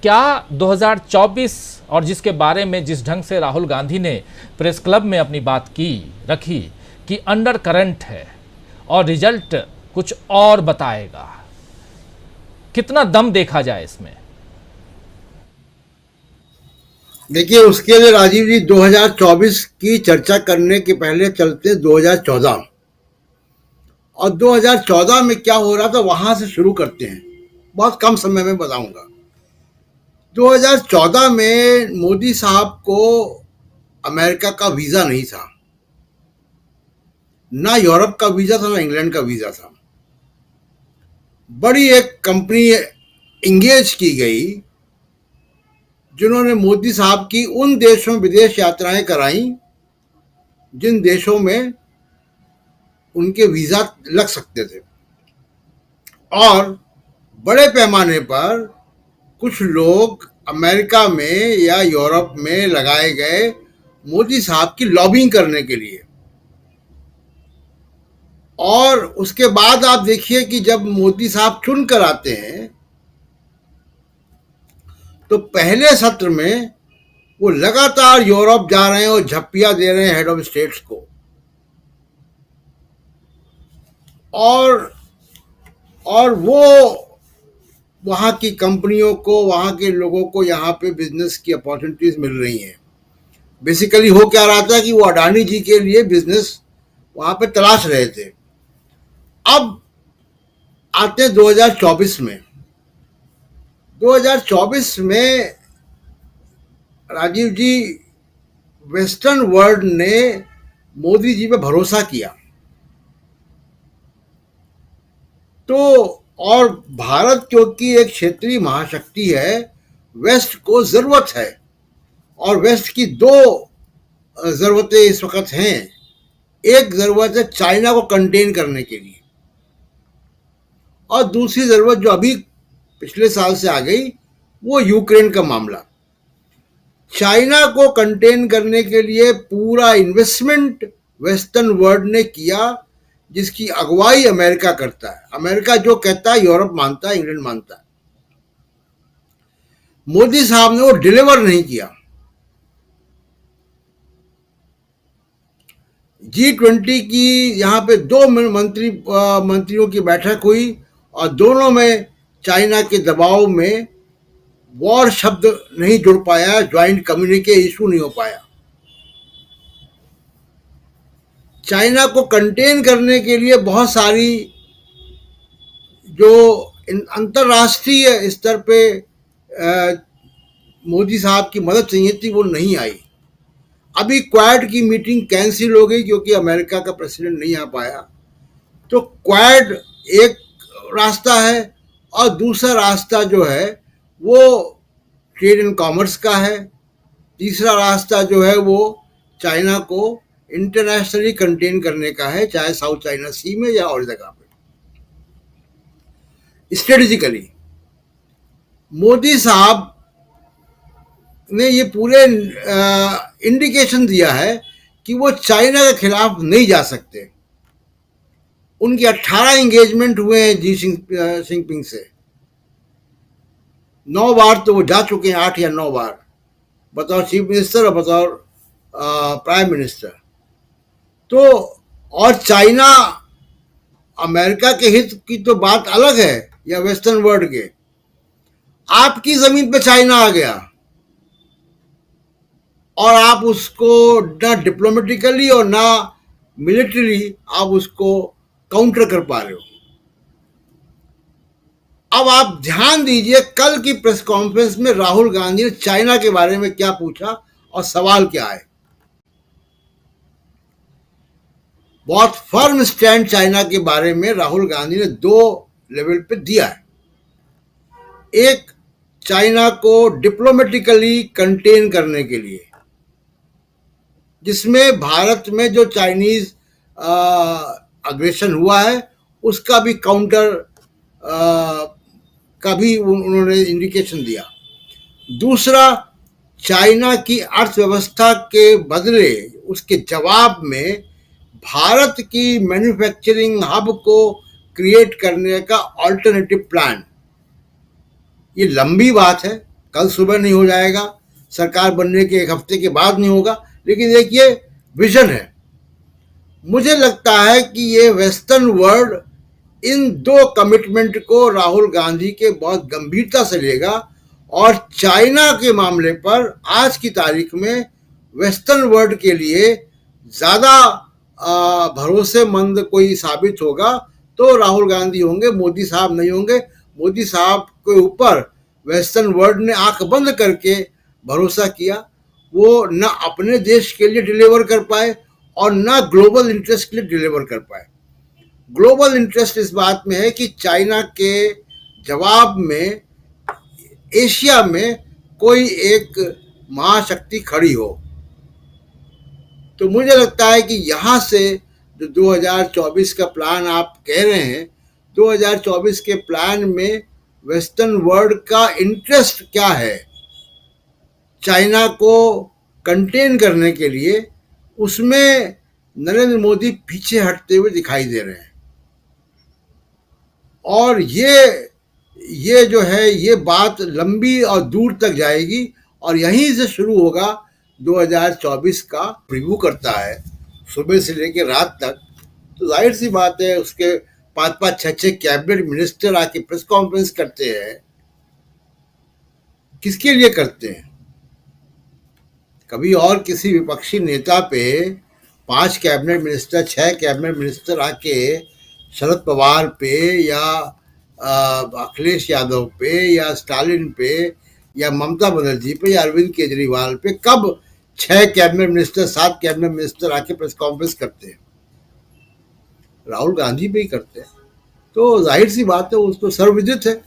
क्या 2024 और जिसके बारे में जिस ढंग से राहुल गांधी ने प्रेस क्लब में अपनी बात की रखी कि अंडर करंट है और रिजल्ट कुछ और बताएगा, कितना दम देखा जाए इसमें? देखिए, उसके लिए राजीव जी 2024 की चर्चा करने के पहले चलते 2014। और 2014 में क्या हो रहा था वहां से शुरू करते हैं, बहुत कम समय में बताऊंगा। 2014 में मोदी साहब को अमेरिका का वीजा नहीं था, ना यूरोप का वीजा था, ना इंग्लैंड का वीजा था। बड़ी एक कंपनी इंगेज की गई जिन्होंने मोदी साहब की उन देशों विदेश यात्राएं कराई जिन देशों में उनके वीजा लग सकते थे। और बड़े पैमाने पर कुछ लोग अमेरिका में या यूरोप में लगाए गए मोदी साहब की लॉबिंग करने के लिए। और उसके बाद आप देखिए कि जब मोदी साहब चुन कर आते हैं तो पहले सत्र में वो लगातार यूरोप जा रहे हैं और झप्पियां दे रहे हैं हेड ऑफ स्टेट्स को। और वो वहाँ की कंपनियों को, वहाँ के लोगों को यहाँ पे बिजनेस की अपॉर्चुनिटीज मिल रही हैं। बेसिकली हो क्या रहा था कि वो अडानी जी के लिए बिजनेस वहाँ पे तलाश रहे थे। अब आते 2024 में। 2024 में राजीव जी, वेस्टर्न वर्ल्ड ने मोदी जी पे भरोसा किया, तो और भारत क्योंकि एक क्षेत्रीय महाशक्ति है, वेस्ट को जरूरत है। और वेस्ट की दो जरूरतें इस वक्त हैं। एक जरूरत है चाइना को कंटेन करने के लिए, और दूसरी जरूरत जो अभी पिछले साल से आ गई वो यूक्रेन का मामला। चाइना को कंटेन करने के लिए पूरा इन्वेस्टमेंट वेस्टर्न वर्ल्ड ने किया, जिसकी अगुवाई अमेरिका करता है। अमेरिका जो कहता है यूरोप मानता है, इंग्लैंड मानता है। मोदी साहब ने वो डिलीवर नहीं किया। G20 की यहाँ पे दो मंत्रियों की बैठक हुई और दोनों में चाइना के दबाव में वॉर शब्द नहीं जुड़ पाया, ज्वाइंट कम्युनिके इशू नहीं हो पाया। चाइना को कंटेन करने के लिए बहुत सारी जो अंतर्राष्ट्रीय स्तर पे मोदी साहब की मदद चाहिए थी वो नहीं आई। अभी क्वाड की मीटिंग कैंसिल हो गई क्योंकि अमेरिका का प्रेसिडेंट नहीं आ पाया। तो क्वाड एक रास्ता है, और दूसरा रास्ता जो है वो ट्रेड एंड कॉमर्स का है। तीसरा रास्ता जो है वो चाइना को इंटरनेशनली कंटेन करने का है, चाहे साउथ चाइना सी में या और जगह पे। स्ट्रेटेजिकली मोदी साहब ने ये पूरे इंडिकेशन दिया है कि वो चाइना के खिलाफ नहीं जा सकते। उनके 18 एंगेजमेंट हुए हैं जी जिनपिंग से। 9 बार तो वो जा चुके हैं, 8 या 9 बार, बतौर चीफ मिनिस्टर और बतौर प्राइम मिनिस्टर। तो और चाइना अमेरिका के हित की तो बात अलग है, या वेस्टर्न वर्ल्ड के। आपकी जमीन पे चाइना आ गया और आप उसको ना डिप्लोमेटिकली और ना मिलिट्री आप उसको काउंटर कर पा रहे हो। अब आप ध्यान दीजिए, कल की प्रेस कॉन्फ्रेंस में राहुल गांधी ने चाइना के बारे में क्या पूछा और सवाल क्या है। बहुत फर्म स्टैंड चाइना के बारे में राहुल गांधी ने 2 लेवल पे दिया है। एक, चाइना को डिप्लोमेटिकली कंटेन करने के लिए, जिसमें भारत में जो चाइनीज अग्रेशन हुआ है उसका भी काउंटर का भी उन्होंने इंडिकेशन दिया। दूसरा, चाइना की अर्थव्यवस्था के बदले उसके जवाब में भारत की मैन्युफैक्चरिंग हब को क्रिएट करने का ऑल्टरनेटिव प्लान। ये लंबी बात है, कल सुबह नहीं हो जाएगा, सरकार बनने के 1 हफ्ते के बाद नहीं होगा, लेकिन एक ये विजन है। मुझे लगता है कि ये वेस्टर्न वर्ल्ड इन दो कमिटमेंट को राहुल गांधी के बहुत गंभीरता से लेगा, और चाइना के मामले पर आज की तारीख में वेस्टर्न वर्ल्ड के लिए ज्यादा भरोसेमंद कोई साबित होगा तो राहुल गांधी होंगे, मोदी साहब नहीं होंगे। मोदी साहब के ऊपर वेस्टर्न वर्ल्ड ने आंख बंद करके भरोसा किया, वो न अपने देश के लिए डिलीवर कर पाए और न ग्लोबल इंटरेस्ट के लिए डिलीवर कर पाए। ग्लोबल इंटरेस्ट इस बात में है कि चाइना के जवाब में एशिया में कोई एक महाशक्ति खड़ी हो। तो मुझे लगता है कि यहां से जो 2024 का प्लान आप कह रहे हैं, 2024 के प्लान में वेस्टर्न वर्ल्ड का इंटरेस्ट क्या है चाइना को कंटेन करने के लिए, उसमें नरेंद्र मोदी पीछे हटते हुए दिखाई दे रहे हैं। और ये जो है ये बात लंबी और दूर तक जाएगी, और यहीं से शुरू होगा 2024 का। प्रीव्यू करता है सुबह से लेकर रात तक, तो जाहिर सी बात है उसके 5-5, 6-6 कैबिनेट मिनिस्टर आके प्रेस कॉन्फ्रेंस करते हैं। किसके लिए करते हैं? कभी और किसी विपक्षी नेता पे 5 कैबिनेट मिनिस्टर, 6 कैबिनेट मिनिस्टर आके शरद पवार पे या अखिलेश यादव पे या स्टालिन पे या ममता बनर्जी पे या अरविंद केजरीवाल पे कब 6 कैबिनेट मिनिस्टर, 7 कैबिनेट मिनिस्टर आके प्रेस कॉन्फ्रेंस करते हैं? राहुल गांधी पे ही करते हैं। तो जाहिर सी बात है उसको सर्वविदित है,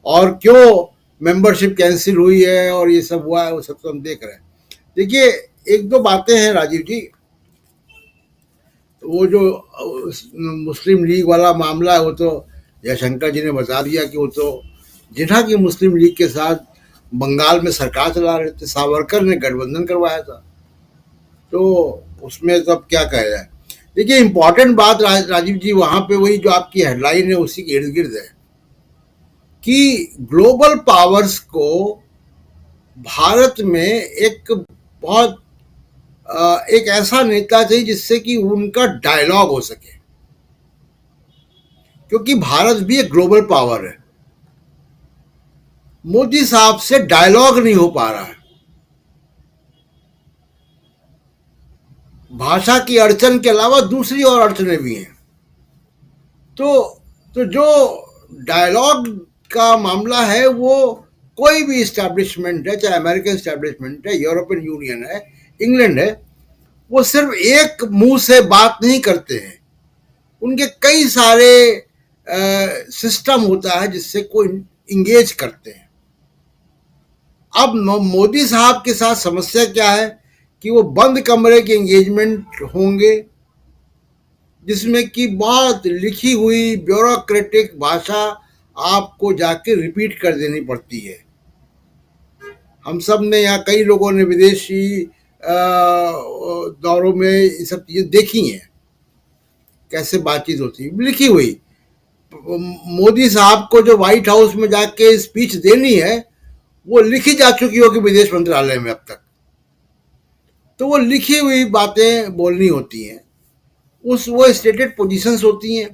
और क्यों मेंबरशिप कैंसिल हुई है और ये सब हुआ है वो सब तो हम देख रहे हैं। देखिए, एक दो बातें हैं राजीव जी। वो जो मुस्लिम लीग वाला मामला है वो तो जयशंकर जी ने बता दिया कि वो तो जिन्हा की मुस्लिम लीग के साथ बंगाल में सरकार चला रहे थे, सावरकर ने गठबंधन करवाया था, तो उसमें तो अब क्या कह रहा है। देखिए, इंपॉर्टेंट बात राजीव जी वहां पे वही जो आपकी हेडलाइन है उसी के इर्द गिर्द है कि ग्लोबल पावर्स को भारत में एक बहुत एक ऐसा नेता चाहिए जिससे कि उनका डायलॉग हो सके, क्योंकि भारत भी एक ग्लोबल पावर है। मोदी साहब से डायलॉग नहीं हो पा रहा है। भाषा की अड़चन के अलावा दूसरी और अड़चनें भी हैं। तो जो डायलॉग का मामला है वो कोई भी इस्टेब्लिशमेंट है, चाहे अमेरिकन इस्टेब्लिशमेंट है, यूरोपियन यूनियन है, इंग्लैंड है, वो सिर्फ एक मुंह से बात नहीं करते हैं। उनके कई सारे सिस्टम होता है जिससे कोई इंगेज करते हैं। अब मोदी साहब के साथ समस्या क्या है कि वो बंद कमरे के एंगेजमेंट होंगे जिसमें कि बहुत लिखी हुई ब्यूरोक्रेटिक भाषा आपको जाके रिपीट कर देनी पड़ती है। हम सब ने यहाँ कई लोगों ने विदेशी दौरों में ये सब चीजें देखी हैं, कैसे बातचीत होती है लिखी हुई। मोदी साहब को जो व्हाइट हाउस में जाके स्पीच देनी है वो लिखी जा चुकी होगी विदेश मंत्रालय में अब तक, तो वो लिखी हुई बातें बोलनी होती हैं, वो स्टेटेड पोजीशंस होती हैं।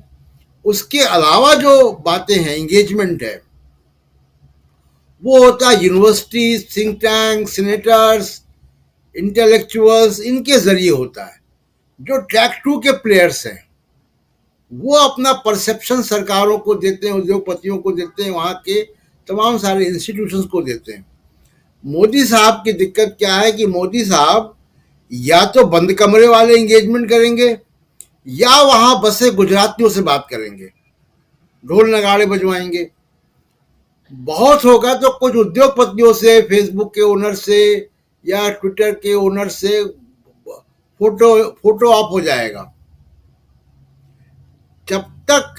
उसके अलावा जो बातें हैं, एंगेजमेंट है, वो होता है university, think tank, senators, intellectuals, इनके जरिए होता है। जो ट्रैक 2 के प्लेयर्स हैं वो अपना परसेप्शन सरकारों को देते हैं, उद्योगपतियों को देते हैं, वहां के तमाम सारे इंस्टीट्यूशंस को देते हैं। मोदी साहब की दिक्कत क्या है कि मोदी साहब या तो बंद कमरे वाले एंगेजमेंट करेंगे या वहां बसे गुजरातियों से बात करेंगे, ढोल नगाड़े बजवाएंगे। बहुत होगा तो कुछ उद्योगपतियों से, फेसबुक के ओनर से या ट्विटर के ओनर से फोटो ऑफ हो जाएगा। जब तक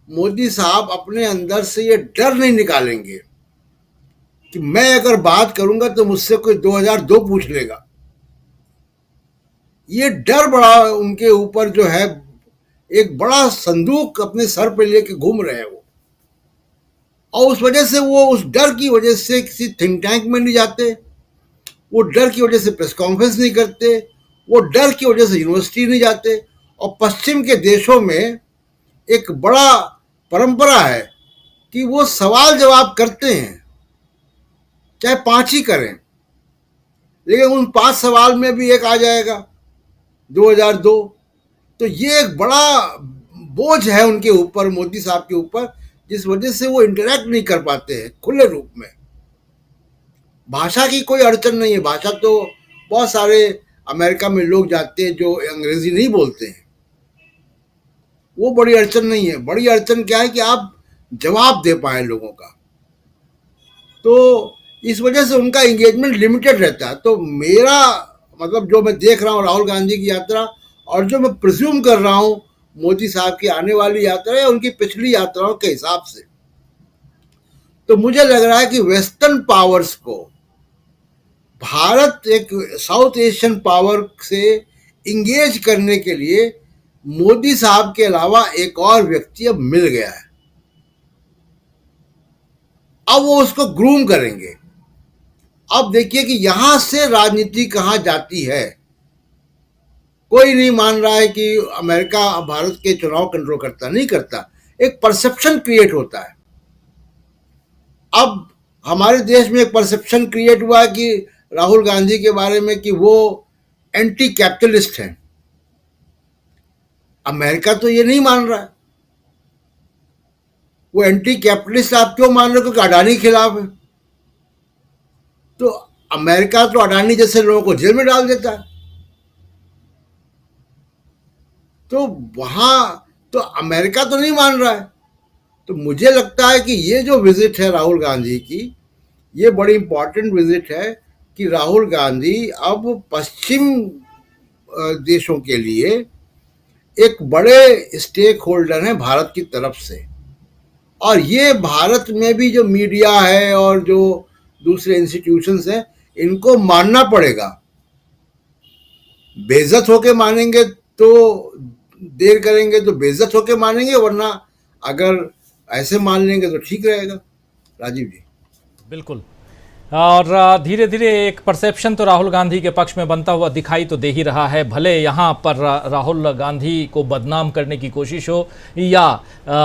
मोदी साहब अपने अंदर से ये डर नहीं निकालेंगे कि मैं अगर बात करूंगा तो मुझसे कोई 2002 पूछ लेगा, ये डर बड़ा उनके ऊपर जो है, एक बड़ा संदूक अपने सर पे लेके घूम रहे हैं वो। और उस वजह से वो उस डर की वजह से किसी थिंक टैंक में नहीं जाते, वो डर की वजह से प्रेस कॉन्फ्रेंस नहीं करते, वो डर की वजह से यूनिवर्सिटी नहीं जाते। और पश्चिम के देशों में एक बड़ा परंपरा है कि वो सवाल जवाब करते हैं, चाहे 5 ही करें, लेकिन उन 5 सवाल में भी एक आ जाएगा 2002। तो ये एक बड़ा बोझ है उनके ऊपर, मोदी साहब के ऊपर, जिस वजह से वो इंटरेक्ट नहीं कर पाते हैं खुले रूप में। भाषा की कोई अड़चन नहीं है, भाषा तो बहुत सारे अमेरिका में लोग जाते हैं जो अंग्रेजी नहीं बोलते हैं, वो बड़ी अड़चन नहीं है। बड़ी अड़चन क्या है कि आप जवाब दे पाए लोगों का, तो इस वजह से उनका एंगेजमेंट लिमिटेड रहता है। तो मेरा मतलब जो मैं देख रहा हूँ राहुल गांधी की यात्रा, और जो मैं प्रिज्यूम कर रहा हूँ मोदी साहब की आने वाली यात्रा या उनकी पिछली यात्राओं के हिसाब से, तो मुझे लग रहा है कि वेस्टर्न पावर्स को भारत एक साउथ एशियन पावर से इंगेज करने के लिए मोदी साहब के अलावा एक और व्यक्ति अब मिल गया है। अब वो उसको ग्रूम करेंगे। अब देखिए कि यहां से राजनीति कहां जाती है। कोई नहीं मान रहा है कि अमेरिका भारत के चुनाव कंट्रोल करता, नहीं करता, एक परसेप्शन क्रिएट होता है। अब हमारे देश में एक परसेप्शन क्रिएट हुआ है कि राहुल गांधी के बारे में कि वो एंटी कैपिटलिस्ट हैं। अमेरिका तो ये नहीं मान रहा है। वो एंटी कैपिटलिस्ट आप क्यों मान रहे हो? क्योंकि अडानी के खिलाफ है। तो अमेरिका तो अडानी जैसे लोगों को जेल में डाल देता है। तो वहां तो अमेरिका तो नहीं मान रहा है। तो मुझे लगता है कि ये जो विजिट है राहुल गांधी की, ये बड़ी इंपॉर्टेंट विजिट है कि राहुल गांधी अब पश्चिम देशों के लिए एक बड़े स्टेक होल्डर हैं भारत की तरफ से। और ये भारत में भी जो मीडिया है और जो दूसरे इंस्टीट्यूशंस हैं, इनको मानना पड़ेगा। बेइज्जत होके मानेंगे तो देर करेंगे, तो बेइज्जत होके मानेंगे, वरना अगर ऐसे मान लेंगे तो ठीक रहेगा। राजीव जी। बिल्कुल। और धीरे धीरे एक परसेप्शन तो राहुल गांधी के पक्ष में बनता हुआ दिखाई तो दे ही रहा है, भले यहाँ पर राहुल गांधी को बदनाम करने की कोशिश हो या